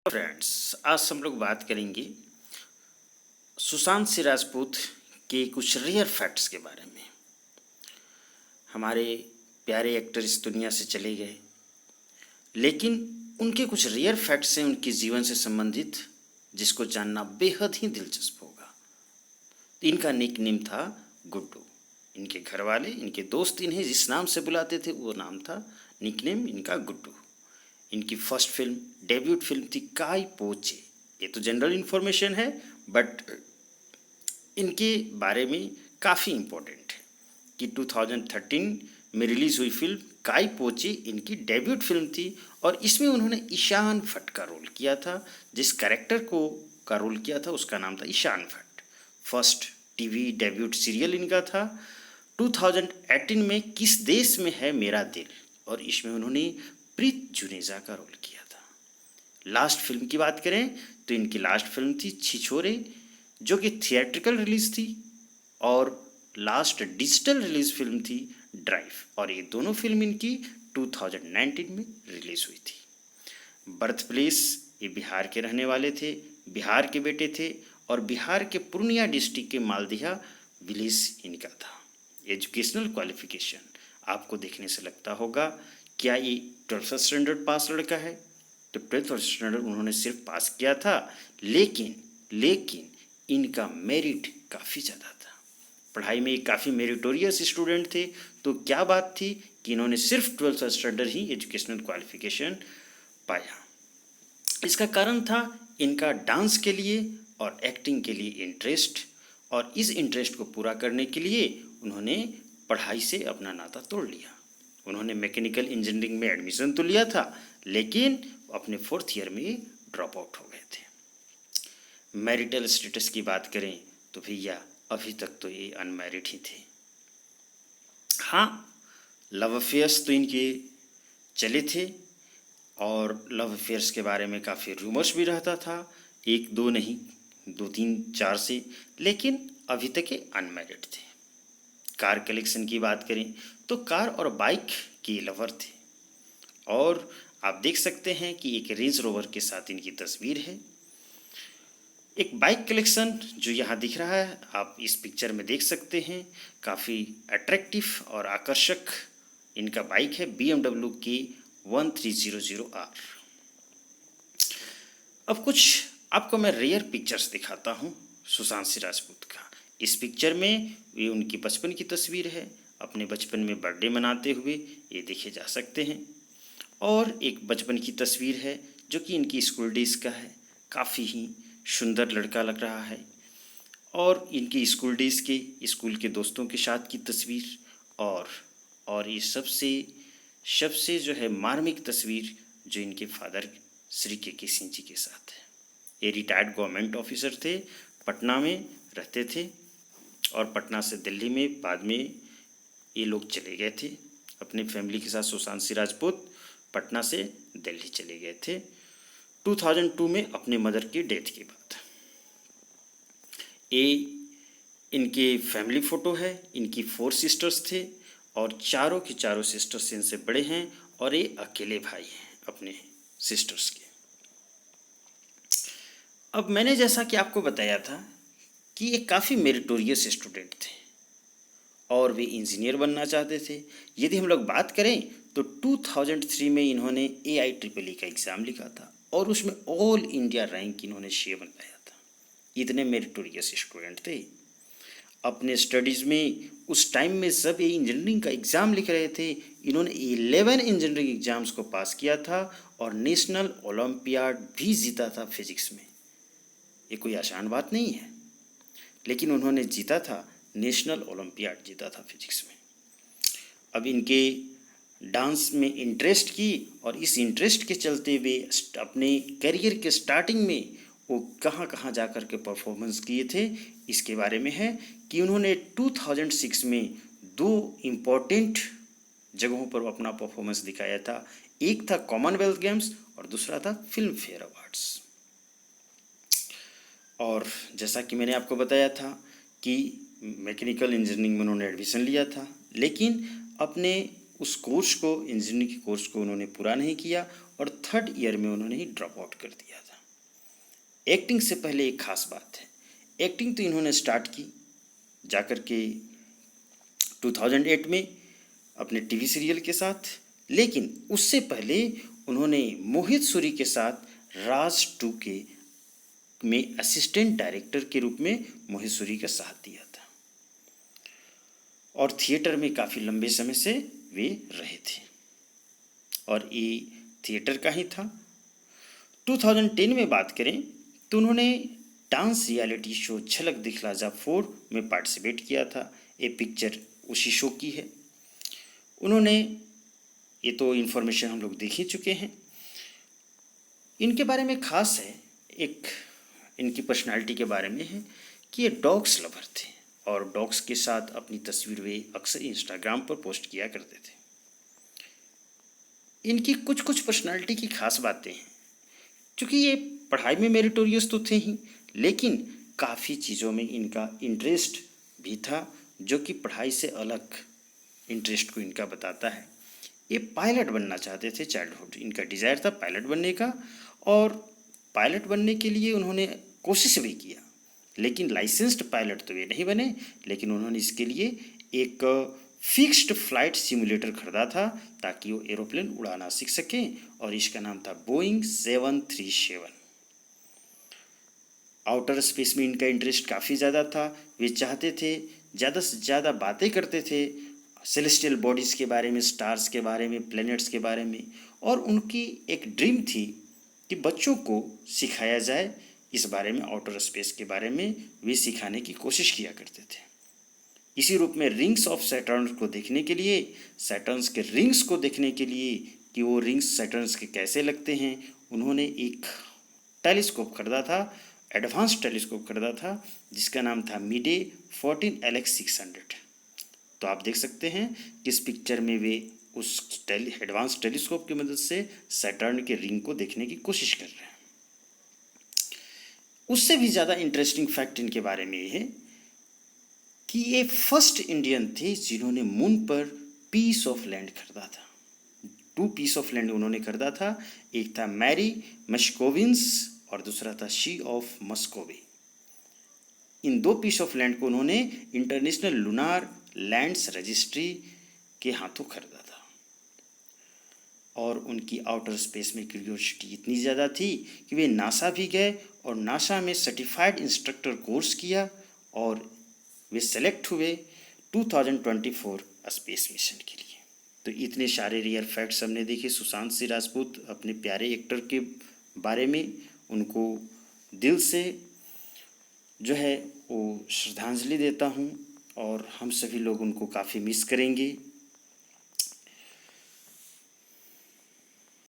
Friends, आज हम लोग बात करेंगे सुशांत सिंह राजपूत के कुछ रेयर फैक्ट्स के बारे में। हमारे प्यारे एक्टर इस दुनिया से चले गए, लेकिन उनके कुछ रेयर फैक्ट्स हैं उनके जीवन से संबंधित, जिसको जानना बेहद ही दिलचस्प होगा। इनका निक नेम था गुड्डू। इनके घर वाले, इनके दोस्त इन्हें जिस नाम से बुलाते थे वो नाम था, निक नेम इनका गुड्डू। इनकी फर्स्ट फिल्म, डेब्यूट फिल्म थी काय पो चे। ये तो जनरल इन्फॉर्मेशन है, बट इनके बारे में काफ़ी इम्पोर्टेंट है कि 2013 में रिलीज़ हुई फिल्म काय पो चे इनकी डेब्यूट फिल्म थी, और इसमें उन्होंने ईशान भट्ट का रोल किया था। जिस कैरेक्टर का रोल किया था उसका नाम था Ishaan Bhatt. First TV debut serial इनका था। 2018 में किस देश में है मेरा दिल, और इसमें उन्होंने प्रीत जुनेजा का रोल किया था। लास्ट फिल्म की बात करें तो इनकी लास्ट फिल्म थी छिछोरे, जो कि थिएट्रिकल रिलीज थी, और लास्ट डिजिटल रिलीज फिल्म थी ड्राइव, और ये दोनों फिल्म इनकी 2019 में रिलीज हुई थी। बर्थ प्लेस, ये बिहार के रहने वाले थे, बिहार के बेटे थे, और बिहार के पूर्णिया डिस्ट्रिक्ट के मालदिया विलेज इनका था। एजुकेशनल क्वालिफिकेशन आपको देखने से लगता होगा क्या ये 12th स्टैंडर्ड पास लड़का है, तो 12th स्टैंडर्ड उन्होंने सिर्फ पास किया था, लेकिन इनका मेरिट काफ़ी ज़्यादा था। पढ़ाई में काफ़ी मेरिटोरियस स्टूडेंट थे। तो क्या बात थी कि इन्होंने सिर्फ 12th स्टैंडर्ड ही एजुकेशनल क्वालिफिकेशन पाया। इसका कारण था इनका डांस के लिए और एक्टिंग के लिए इंटरेस्ट, और इस इंटरेस्ट को पूरा करने के लिए उन्होंने पढ़ाई से अपना नाता तोड़ लिया। उन्होंने मैकेनिकल इंजीनियरिंग में एडमिशन तो लिया था, लेकिन अपने 4th ईयर में ड्रॉप आउट हो गए थे। मैरिटल स्टेटस की बात करें तो भैया अभी तक तो ये अनमैरिड ही थे। हाँ, लव अफेयर्स तो इनके चले थे, और लव अफेयर्स के बारे में काफ़ी रूमर्स भी रहता था, 1-2 नहीं 2-3-4 से, लेकिन अभी तक ये अनमैरिड थे। कार कलेक्शन की बात करें तो कार और बाइक के लवर थे, और आप देख सकते हैं कि एक रेंज रोवर के साथ इनकी तस्वीर है। एक बाइक कलेक्शन जो यहाँ दिख रहा है, आप इस पिक्चर में देख सकते हैं, काफ़ी अट्रैक्टिव और आकर्षक इनका बाइक है, BMW के 1300R। अब कुछ आपको मैं रेयर पिक्चर्स दिखाता हूँ सुशांत सिंह राजपूत का। इस पिक्चर में ये उनकी बचपन की तस्वीर है, अपने बचपन में बर्थडे मनाते हुए ये देखे जा सकते हैं। और एक बचपन की तस्वीर है जो कि इनकी स्कूल डेज का है, काफ़ी ही सुंदर लड़का लग रहा है। और इनकी स्कूल डेज के स्कूल के दोस्तों के साथ की तस्वीर, और ये सबसे जो है मार्मिक तस्वीर जो इनके फादर श्री के सिंह जी के साथ है। ये रिटायर्ड गवर्नमेंट ऑफिसर थे, पटना में रहते थे, और पटना से दिल्ली में बाद में ये लोग चले गए थे अपनी फैमिली के साथ। सुशांत सिंह राजपूत पटना से दिल्ली चले गए थे 2002 में अपने मदर की डेथ के बाद। ये इनके फैमिली फ़ोटो है। इनकी 4 सिस्टर्स थे, और चारों की चारों सिस्टर्स इनसे बड़े हैं, और ये अकेले भाई हैं अपने सिस्टर्स के। अब मैंने जैसा कि आपको बताया था कि ये काफ़ी मेरिटोरियस स्टूडेंट थे, और वे इंजीनियर बनना चाहते थे। यदि हम लोग बात करें तो 2003 में इन्होंने AIEEE का एग्ज़ाम लिखा था, और उसमें ऑल इंडिया रैंक इन्होंने 6 बनाया था। इतने मेरिटोरियस स्टूडेंट थे। अपने स्टडीज़ में उस टाइम में जब ये इंजीनियरिंग का एग्ज़ाम लिख रहे थे, इन्होंने 11 इंजीनियरिंग एग्ज़ाम्स को पास किया था, और नेशनल ओलंपियाड भी जीता था फिजिक्स में। ये कोई आसान बात नहीं है, लेकिन उन्होंने जीता था, नेशनल ओलंपियाड जीता था फिजिक्स में। अब इनके डांस में इंटरेस्ट की, और इस इंटरेस्ट के चलते वे अपने करियर के स्टार्टिंग में वो कहाँ कहाँ जा कर के परफॉर्मेंस किए थे, इसके बारे में है कि उन्होंने 2006 में 2 इम्पॉर्टेंट जगहों पर अपना परफॉर्मेंस दिखाया था। एक था कॉमनवेल्थ गेम्स, और दूसरा था फिल्म फेयर अवार्ड्स। और जैसा कि मैंने आपको बताया था कि मैकेनिकल इंजीनियरिंग में उन्होंने एडमिशन लिया था, लेकिन अपने उस इंजीनियरिंग के कोर्स को उन्होंने पूरा नहीं किया, और 3rd ईयर में उन्होंने ही ड्रॉप आउट कर दिया था। एक्टिंग से पहले एक खास बात है, एक्टिंग तो इन्होंने स्टार्ट की जाकर के 2008 में अपने टीवी सीरियल के साथ, लेकिन उससे पहले उन्होंने मोहित सूरी के साथ राज 2 के में असिस्टेंट डायरेक्टर के रूप में मोहित सूरी का साथ दिया था और थिएटर में काफ़ी लंबे समय से वे रहे थे और ये थिएटर का ही था। 2010 में बात करें तो उन्होंने डांस रियलिटी शो झलक दिखला जा 4 में पार्टिसिपेट किया था। ये पिक्चर उसी शो की है। उन्होंने, ये तो इन्फॉर्मेशन हम लोग देख ही चुके हैं। इनके बारे में खास है, एक इनकी पर्सनालिटी के बारे में है कि ये डॉग्स लवर थे और डॉग्स के साथ अपनी तस्वीर वे अक्सर इंस्टाग्राम पर पोस्ट किया करते थे। इनकी कुछ कुछ पर्सनालिटी की खास बातें हैं, क्योंकि ये पढ़ाई में मेरिटोरियस तो थे ही, लेकिन काफ़ी चीज़ों में इनका इंटरेस्ट भी था जो कि पढ़ाई से अलग इंटरेस्ट को इनका बताता है। ये पायलट बनना चाहते थे, चाइल्डहुड इनका डिज़ायर था पायलट बनने का, और पायलट बनने के लिए उन्होंने कोशिश भी किया, लेकिन लाइसेंस्ड पायलट तो वे नहीं बने। लेकिन उन्होंने इसके लिए एक फिक्स्ड फ्लाइट सिमुलेटर खरीदा था ताकि वो एरोप्लेन उड़ाना सीख सकें, और इसका नाम था बोइंग 737। आउटर स्पेस में इनका इंटरेस्ट काफ़ी ज़्यादा था। वे चाहते थे, ज़्यादा से ज़्यादा बातें करते थे सेलेस्टियल बॉडीज़ के बारे में, स्टार्स के बारे में, प्लैनेट्स के बारे में, और उनकी एक ड्रीम थी कि बच्चों को सिखाया जाए इस बारे में, आउटर स्पेस के बारे में वे सिखाने की कोशिश किया करते थे। इसी रूप में रिंग्स ऑफ सैटर्न को देखने के लिए, सैटर्न्स के रिंग्स को देखने के लिए कि वो रिंग्स सैटर्न्स के कैसे लगते हैं, उन्होंने एक टेलीस्कोप खरीदा था, एडवांस टेलीस्कोप खरीदा था जिसका नाम था मिडे 14 LX 600। तो आप देख सकते हैं कि इस पिक्चर में वे उस एडवांस टेलीस्कोप की मदद से सैटर्न के रिंग को देखने की कोशिश कर रहे हैं। उससे भी ज़्यादा इंटरेस्टिंग फैक्ट इनके बारे में ये है कि ये फर्स्ट इंडियन थे जिन्होंने मून पर पीस ऑफ लैंड खरीदा था। 2 पीस ऑफ लैंड उन्होंने खरीदा था, एक था मैरी मस्कोविन्स और दूसरा था शी ऑफ मस्कोवी। इन 2 पीस ऑफ लैंड को उन्होंने इंटरनेशनल लूनार लैंड्स रजिस्ट्री के हाथों खरीदा था। और उनकी आउटर स्पेस में क्यूरियोसिटी इतनी ज़्यादा थी कि वे नासा भी गए और नासा में सर्टिफाइड इंस्ट्रक्टर कोर्स किया और वे सेलेक्ट हुए 2024 स्पेस मिशन के लिए। तो इतने सारे रियल फैक्ट्स हमने देखे सुशांत सिंह राजपूत अपने प्यारे एक्टर के बारे में। उनको दिल से जो है वो श्रद्धांजलि देता हूँ और हम सभी लोग उनको काफ़ी मिस करेंगे।